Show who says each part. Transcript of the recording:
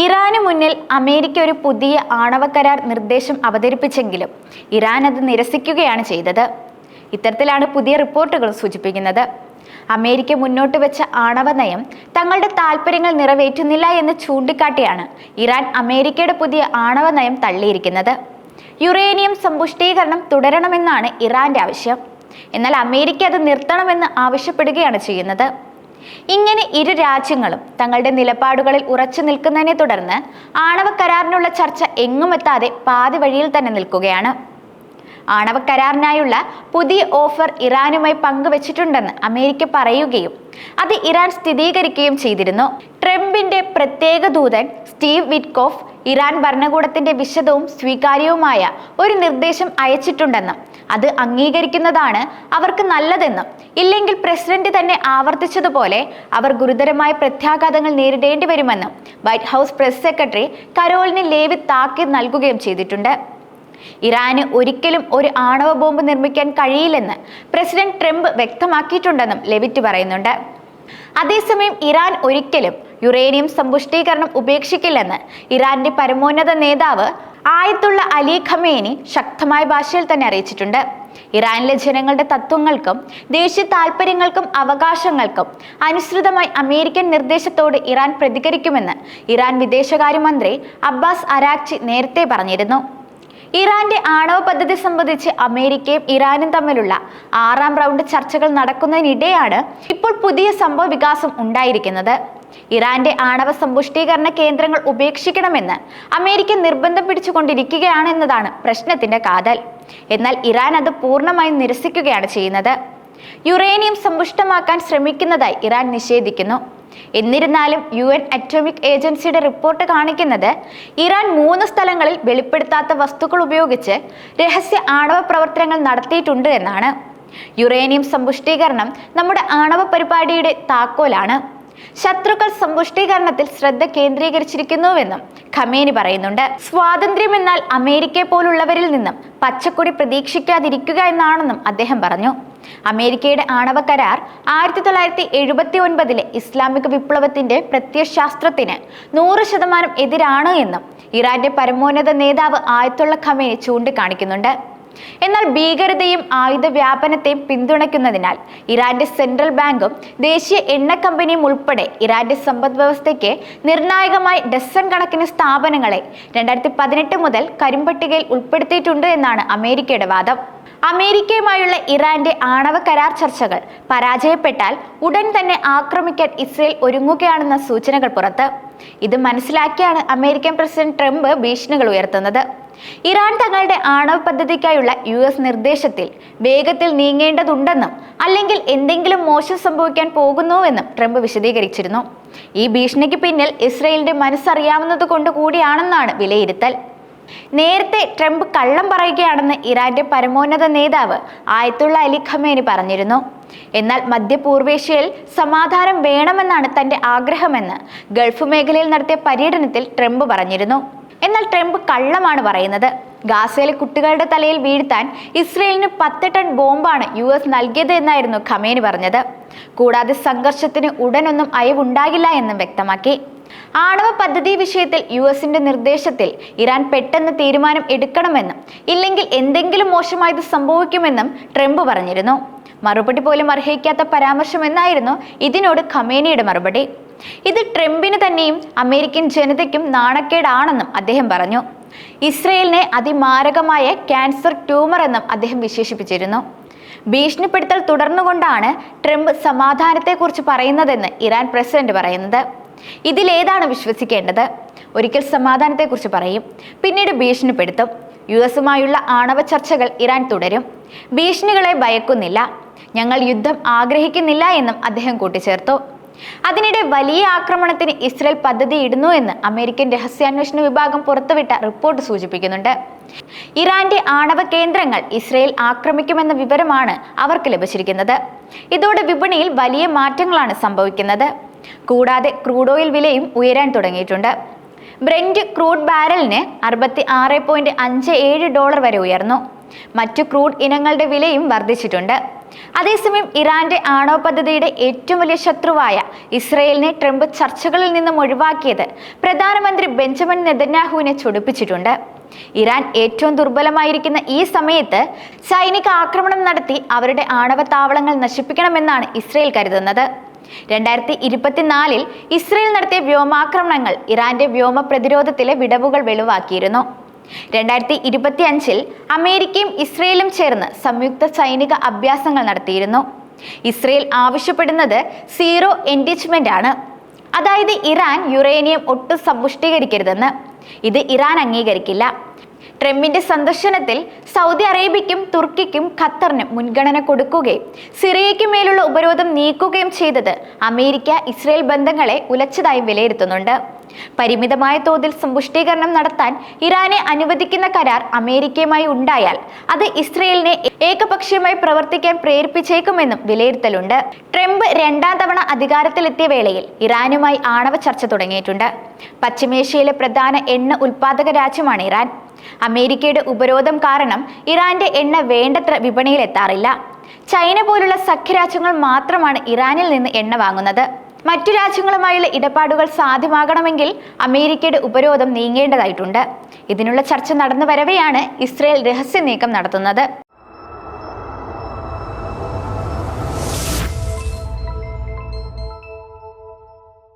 Speaker 1: ഇറാന് മുന്നിൽ അമേരിക്ക ഒരു പുതിയ ആണവ കരാർ നിർദ്ദേശം അവതരിപ്പിച്ചെങ്കിലും ഇറാൻ അത് നിരസിക്കുകയാണ് ചെയ്തത്. ഇത്തരത്തിലാണ് പുതിയ റിപ്പോർട്ടുകൾ സൂചിപ്പിക്കുന്നത്. അമേരിക്ക മുന്നോട്ട് വെച്ച ആണവ നയം തങ്ങളുടെ താൽപ്പര്യങ്ങൾ നിറവേറ്റുന്നില്ല എന്ന് ചൂണ്ടിക്കാട്ടിയാണ് ഇറാൻ അമേരിക്കയുടെ പുതിയ ആണവ നയം തള്ളിയിരിക്കുന്നത്. യുറേനിയം സമ്പുഷ്ടീകരണം തുടരണമെന്നാണ് ഇറാന്റെ ആവശ്യം. എന്നാൽ അമേരിക്ക അത് നിർത്തണമെന്ന് ആവശ്യപ്പെടുകയാണ് ചെയ്യുന്നത്. ഇങ്ങനെ ഇരു രാജ്യങ്ങളും തങ്ങളുടെ നിലപാടുകളിൽ ഉറച്ചു നിൽക്കുന്നതിനെ തുടർന്ന് ആണവ കരാറിനുള്ള ചർച്ച എങ്ങുമെത്താതെ പാതി വഴിയിൽ തന്നെ നിൽക്കുകയാണ്. ആണവ കരാറിനായുള്ള പുതിയ ഓഫർ ഇറാനുമായി പങ്കുവച്ചിട്ടുണ്ടെന്ന് അമേരിക്ക പറയുകയും അത് ഇറാൻ സ്ഥിരീകരിക്കുകയും ചെയ്തിരുന്നു. ട്രംപിന്റെ പ്രത്യേക ദൂതൻ സ്റ്റീവ് വിറ്റ്കോഫ് ഇറാൻ ഭരണകൂടത്തിന്റെ വിശദവും സ്വീകാര്യവുമായ ഒരു നിർദ്ദേശം അയച്ചിട്ടുണ്ടെന്നും അത് അംഗീകരിക്കുന്നതാണ് അവർക്ക് നല്ലതെന്നും ഇല്ലെങ്കിൽ പ്രസിഡന്റ് തന്നെ ആവർത്തിച്ചതുപോലെ അവർ ഗുരുതരമായ പ്രത്യാഘാതങ്ങൾ നേരിടേണ്ടി വരുമെന്നും white house press secretary Karoline Leavitt താക്കീത് നൽകുകയും ചെയ്തിട്ടുണ്ട്. ഇറാന് ഒരിക്കലും ഒരു ആണവ ബോംബ് നിർമ്മിക്കാൻ കഴിയില്ലെന്ന് പ്രസിഡന്റ് ട്രംപ് വ്യക്തമാക്കിയിട്ടുണ്ടെന്നും ലെവിറ്റ് പറയുന്നുണ്ട്. അതേസമയം ഇറാൻ ഒരിക്കലും യുറേനിയം സമ്പുഷ്ടീകരണം ഉപേക്ഷിക്കില്ലെന്ന് ഇറാന്റെ പരമോന്നത നേതാവ് ആയത്തുള്ള അലി ഖമേനി ശക്തമായ ഭാഷയിൽ തന്നെ അറിയിച്ചിട്ടുണ്ട്. ഇറാനിലെ ജനങ്ങളുടെ തത്വങ്ങൾക്കും ദേശീയ താൽപര്യങ്ങൾക്കും അവകാശങ്ങൾക്കും അനുസൃതമായി അമേരിക്കൻ നിർദ്ദേശത്തോട് ഇറാൻ പ്രതികരിക്കുമെന്ന് ഇറാൻ വിദേശകാര്യമന്ത്രി അബ്ബാസ് അരാക്ചി നേരത്തെ പറഞ്ഞിരുന്നു. ഇറാന്റെ ആണവ പദ്ധതി സംബന്ധിച്ച് അമേരിക്കയും ഇറാനും തമ്മിലുള്ള 6ാം റൗണ്ട് ചർച്ചകൾ നടക്കുന്നതിനിടെയാണ് ഇപ്പോൾ പുതിയ സംഭവ വികാസം ഉണ്ടായിരിക്കുന്നത്. ഇറാന്റെ ആണവ സമ്പുഷ്ടീകരണ കേന്ദ്രങ്ങൾ ഉപേക്ഷിക്കണമെന്ന് അമേരിക്ക നിർബന്ധം പിടിച്ചുകൊണ്ടിരിക്കുകയാണെന്നതാണ് പ്രശ്നത്തിന്റെ കാതൽ. എന്നാൽ ഇറാൻ അത് പൂർണ്ണമായും നിരസിക്കുകയാണ് ചെയ്യുന്നത്. യുറേനിയം സമ്പുഷ്ടമാക്കാൻ ശ്രമിക്കുന്നതായി ഇറാൻ നിഷേധിക്കുന്നു. എന്നിരുന്നാലും UN അറ്റോമിക് ഏജൻസിയുടെ റിപ്പോർട്ട് കാണിക്കുന്നത് ഇറാൻ 3 സ്ഥലങ്ങളിൽ വെളിപ്പെടുത്താത്ത വസ്തുക്കൾ ഉപയോഗിച്ച് രഹസ്യ ആണവ പ്രവർത്തനങ്ങൾ നടത്തിയിട്ടുണ്ട് എന്നാണ്. യുറേനിയം സമ്പുഷ്ടീകരണം നമ്മുടെ ആണവ പരിപാടിയുടെ താക്കോലാണ്. ശത്രുക്കൾ സമ്പുഷ്ടീകരണത്തിൽ ശ്രദ്ധ കേന്ദ്രീകരിച്ചിരിക്കുന്നുവെന്നും ഖമേനി പറയുന്നുണ്ട്. സ്വാതന്ത്ര്യം എന്നാൽ അമേരിക്കയെ പോലുള്ളവരിൽ നിന്നും പച്ചക്കൊടി പ്രതീക്ഷിക്കാതിരിക്കുക എന്നാണെന്നും അദ്ദേഹം പറഞ്ഞു. അമേരിക്കയുടെ ആണവ കരാർ 1979 ഇസ്ലാമിക വിപ്ലവത്തിന്റെ പ്രത്യയശാസ്ത്രത്തിന് 100% എതിരാണ് എന്നും ഇറാന്റെ പരമോന്നത നേതാവ് ആയത്തുള്ള ഖമേനി ചൂണ്ടിക്കാണിക്കുന്നുണ്ട്. എന്നാൽ ഭീകരതയും ആയുധ വ്യാപനത്തെയും പിന്തുണയ്ക്കുന്നതിനാൽ ഇറാന്റെ സെൻട്രൽ ബാങ്കും ദേശീയ എണ്ണ കമ്പനിയും ഉൾപ്പെടെ ഇറാന്റെ സമ്പദ് വ്യവസ്ഥയ്ക്ക് നിർണായകമായി ഡസൻ കണക്കിന് സ്ഥാപനങ്ങളെ 2018 മുതൽ കരിമ്പട്ടികയിൽ ഉൾപ്പെടുത്തിയിട്ടുണ്ട് എന്നാണ് അമേരിക്കയുടെ വാദം. അമേരിക്കയുമായുള്ള ഇറാന്റെ ആണവ കരാർ ചർച്ചകൾ പരാജയപ്പെട്ടാൽ ഉടൻ തന്നെ ആക്രമിക്കാൻ ഇസ്രയേൽ ഒരുങ്ങുകയാണെന്ന സൂചനകൾ പുറത്ത്. ഇത് മനസ്സിലാക്കിയാണ് അമേരിക്കൻ പ്രസിഡന്റ് ട്രംപ് ഭീഷണികൾ ഉയർത്തുന്നത്. ഇറാൻ തങ്ങളുടെ ആണവ പദ്ധതിക്കായുള്ള US നിർദ്ദേശത്തിൽ വേഗത്തിൽ നീങ്ങേണ്ടതുണ്ടെന്നും അല്ലെങ്കിൽ എന്തെങ്കിലും മോശം സംഭവിക്കാൻ പോകുന്നുവെന്നും ട്രംപ് വിശദീകരിച്ചിരുന്നു. ഈ ഭീഷണിക്ക് പിന്നിൽ ഇസ്രയേലിന്റെ മനസ്സറിയാവുന്നത് കൊണ്ട് കൂടിയാണെന്നാണ് വിലയിരുത്തൽ. നേരത്തെ ട്രംപ് കള്ളം പറയുകയാണെന്ന് ഇറാന്റെ പരമോന്നത നേതാവ് ആയത്തുള്ള അലി ഖമേനി പറഞ്ഞിരുന്നു. എന്നാൽ മധ്യപൂർവേഷ്യയിൽ സമാധാനം വേണമെന്നാണ് തന്റെ ആഗ്രഹമെന്ന് ഗൾഫ് മേഖലയിൽ നടത്തിയ പര്യടനത്തിൽ ട്രംപ് പറഞ്ഞിരുന്നു. എന്നാൽ ട്രംപ് കള്ളമാണ് പറയുന്നത്. ഗാസയിലെ കുട്ടികളുടെ തലയിൽ വീഴ്ത്താൻ ഇസ്രയേലിന് 10 ടൺ ബോംബാണ് US നൽകിയത് എന്നായിരുന്നു ഖമേനി പറഞ്ഞത്. കൂടാതെ സംഘർഷത്തിന് ഉടനൊന്നും അയവുണ്ടാകില്ല എന്നും വ്യക്തമാക്കി. ആണവ പദ്ധതി വിഷയത്തിൽ USന്റെ നിർദ്ദേശത്തിൽ ഇറാൻ പെട്ടെന്ന് തീരുമാനം എടുക്കണമെന്നും ഇല്ലെങ്കിൽ എന്തെങ്കിലും മോശമായത് സംഭവിക്കുമെന്നും ട്രംപ് പറഞ്ഞിരുന്നു. മറുപടി പോലും അർഹിക്കാത്ത പരാമർശമെന്നായിരുന്നു ഇതിനോട് ഖമേനിയുടെ മറുപടി. ഇത് ട്രംപിന് തന്നെയും അമേരിക്കൻ ജനതയ്ക്കും നാണക്കേടാണെന്നും അദ്ദേഹം പറഞ്ഞു. ഇസ്രയേലിനെ അതിമാരകമായ ക്യാൻസർ ട്യൂമർ എന്നും അദ്ദേഹം വിശേഷിപ്പിച്ചിരുന്നു. ഭീഷണിപ്പെടുത്തൽ തുടർന്നുകൊണ്ടാണ് ട്രംപ് സമാധാനത്തെക്കുറിച്ച് പറയുന്നതെന്ന് ഇറാൻ പ്രസിഡന്റ് പറയുന്നത്. ഇതിലേതാണ് വിശ്വസിക്കേണ്ടത്? ഒരിക്കൽ സമാധാനത്തെക്കുറിച്ച് പറയും, പിന്നീട് ഭീഷണിപ്പെടുത്തും. US-ഉമായുള്ള ആണവ ചർച്ചകൾ ഇറാൻ തുടരും. ഭീഷണികളെ ഭയക്കുന്നില്ല, ഞങ്ങൾ യുദ്ധം ആഗ്രഹിക്കുന്നില്ല എന്നും അദ്ദേഹം കൂട്ടിച്ചേർത്തു. അതിനിടെ വലിയ ആക്രമണത്തിന് ഇസ്രയേൽ പദ്ധതി ഇടുന്നു എന്ന് അമേരിക്കൻ രഹസ്യാന്വേഷണ വിഭാഗം പുറത്തുവിട്ട റിപ്പോർട്ട് സൂചിപ്പിക്കുന്നുണ്ട്. ഇറാന്റെ ആണവ കേന്ദ്രങ്ങൾ ഇസ്രയേൽ ആക്രമിക്കുമെന്ന വിവരമാണ് അവർക്ക് ലഭിച്ചിരിക്കുന്നത്. ഇതോടെ വിപണിയിൽ വലിയ മാറ്റങ്ങളാണ് സംഭവിക്കുന്നത്. കൂടാതെ ക്രൂഡ് ഓയിൽ വിലയും ഉയരാൻ തുടങ്ങിയിട്ടുണ്ട്. ബ്രെന്റ് ക്രൂഡ് ബാരലിന് $66.57 വരെ ഉയർന്നു. മറ്റു ക്രൂഡ് ഇനങ്ങളുടെ വിലയും വർദ്ധിച്ചിട്ടുണ്ട്. അതേസമയം ഇറാന്റെ ആണവ പദ്ധതിയുടെ ഏറ്റവും വലിയ ശത്രുവായ ഇസ്രയേലിനെ ട്രംപ് ചർച്ചകളിൽ നിന്നും ഒഴിവാക്കിയത് പ്രധാനമന്ത്രി ബെഞ്ചമിൻ നെതന്യാഹുവിനെ ചൊടിപ്പിച്ചിട്ടുണ്ട്. ഇറാൻ ഏറ്റവും ദുർബലമായിരിക്കുന്ന ഈ സമയത്ത് സൈനിക ആക്രമണം നടത്തി അവരുടെ ആണവ താവളങ്ങൾ നശിപ്പിക്കണമെന്നാണ് ഇസ്രയേൽ കരുതുന്നത്. 2024 ഇസ്രയേൽ നടത്തിയ വ്യോമാക്രമണങ്ങൾ ഇറാന്റെ വ്യോമ പ്രതിരോധത്തിലെ വിടവുകൾ വെളിവാക്കിയിരുന്നു. 2025 അമേരിക്കയും ഇസ്രയേലും ചേർന്ന് സംയുക്ത സൈനിക അഭ്യാസങ്ങൾ നടത്തിയിരുന്നു. ഇസ്രയേൽ ആവശ്യപ്പെടുന്നത് സീറോ എൻഡിച്ച്മെന്റ് ആണ്, അതായത് ഇറാൻ യുറേനിയം ഒട്ടും സമ്പുഷ്ടീകരിക്കരുതെന്ന്. ഇത് ഇറാൻ അംഗീകരിക്കില്ല. ട്രംപിന്റെ സന്ദർശനത്തിൽ സൗദി അറേബ്യയ്ക്കും തുർക്കിക്കും ഖത്തറിനും മുൻഗണന കൊടുക്കുകയും സിറിയയ്ക്ക് മേലുള്ള ഉപരോധം നീക്കുകയും ചെയ്തത് അമേരിക്ക ഇസ്രയേൽ ബന്ധങ്ങളെ ഉലച്ചതായി വിലയിരുത്തുന്നുണ്ട്. പരിമിതമായ തോതിൽ സമ്പുഷ്ടീകരണം നടത്താൻ ഇറാനെ അനുവദിക്കുന്ന കരാർ അമേരിക്കയുമായി ഉണ്ടായാൽ അത് ഇസ്രയേലിനെ ഏകപക്ഷീയമായി പ്രവർത്തിക്കാൻ പ്രേരിപ്പിച്ചേക്കുമെന്നും വിലയിരുത്തലുണ്ട്. ട്രംപ് 2ാം തവണ അധികാരത്തിലെത്തിയ വേളയിൽ ഇറാനുമായി ആണവ ചർച്ച തുടങ്ങിയിട്ടുണ്ട്. പശ്ചിമേഷ്യയിലെ പ്രധാന എണ്ണ ഉൽപാദക രാജ്യമാണ് ഇറാൻ. അമേരിക്കയുടെ ഉപരോധം കാരണം ഇറാന്റെ എണ്ണ വേണ്ടത്ര വിപണിയിലെത്താറില്ല. ചൈന പോലുള്ള സഖ്യരാജ്യങ്ങൾ മാത്രമാണ് ഇറാനിൽ നിന്ന് എണ്ണ വാങ്ങുന്നത്. മറ്റു രാജ്യങ്ങളുമായുള്ള ഇടപാടുകൾ സാധ്യമാകണമെങ്കിൽ അമേരിക്കയുടെ ഉപരോധം നീങ്ങേണ്ടതായിട്ടുണ്ട്. ഇതിനുള്ള ചർച്ച നടന്നു വരവെയാണ് ഇസ്രയേൽ രഹസ്യ നീക്കം നടത്തുന്നത്.